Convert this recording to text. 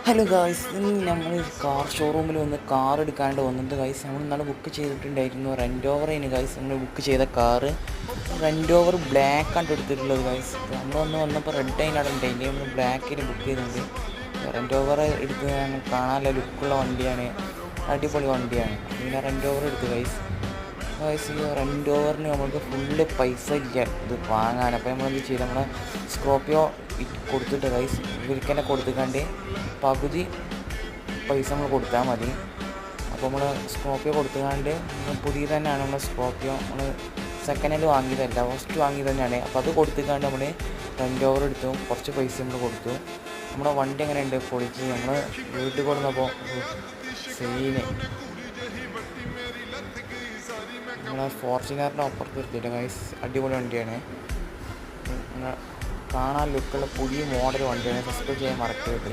Hello guys, ഇന്ന് നമ്മൾ car ഷോറൂമിൽ വന്ന് കാർ എടുക്കാണ്ട് വന്നത് ഗായ്സ്. നമ്മൾ ഇന്നാൾ ബുക്ക് ചെയ്തിട്ടുണ്ടായിരുന്നു റെൻ്റ് ഓവറിന് ഗായ്സ്. നമ്മൾ ബുക്ക് ചെയ്ത കാറ് റെൻ്റ് ഓവർ ബ്ലാക്ക് ആണ് എടുത്തിട്ടുള്ളത് ഗായ്സ്. നമ്മൾ വന്നപ്പോൾ റെഡ് അതിനാണ് ഉണ്ടായില്ലേ, നമ്മൾ ബ്ലാക്കിൽ ബുക്ക് ചെയ്തിട്ടുണ്ട്. റെൻ്റ് ഓവർ എടുത്ത് കാണാനുള്ള ലുക്കുള്ള വണ്ടിയാണ്, അടിപൊളി വണ്ടിയാണ്. പിന്നെ റെൻ്റ് ഓവർ എടുത്ത് ഗായ്സ്. ഈ റെൻ്റ് ഓവറിന് നമുക്ക് ഫുള്ള് പൈസ ഇല്ല ഇത് വാങ്ങാൻ. അപ്പോൾ നമ്മളെന്ത് ചെയ്ത് നമ്മളെ സ്കോർപ്പിയോ കൊടുത്തിട്ട് ഗൈസ് ഇവർക്ക് തന്നെ കൊടുത്തിക്കാണ്ട് പകുതി പൈസ നമ്മൾ കൊടുത്താൽ മതി. അപ്പോൾ നമ്മൾ സ്കോർപ്പിയോ കൊടുത്തുകൊണ്ട് പുതിയ തന്നെയാണ് നമ്മൾ സ്കോർപ്പിയോ. നമ്മൾ സെക്കൻഡ് ഹാൻഡ് വാങ്ങിയതല്ല, ഫസ്റ്റ് വാങ്ങിയത് തന്നെയാണ്. അപ്പോൾ അത് കൊടുത്തുകൊണ്ട് നമ്മൾ റെൻ്റ് ഓവർ എടുത്തു, കുറച്ച് പൈസ നമ്മൾ കൊടുത്തു. നമ്മുടെ വണ്ടി എങ്ങനെ ഉണ്ട് പൊളിച്ച് നമ്മൾ വീട്ടിൽ കൊടുന്നപ്പോൾ സീന്. നമ്മളെ ഫോർച്യൂണറിൻ്റെ അപ്പുറത്ത് എടുത്തിട്ട് ഗൈസ്, അടിപൊളി വണ്ടിയാണ്, കാണാൻ ലുക്കുള്ള പുതിയ മോഡൽ വണ്ടിയാണ്. സബ്സ്ക്രൈബ് ചെയ്യാൻ മറക്കരുത്.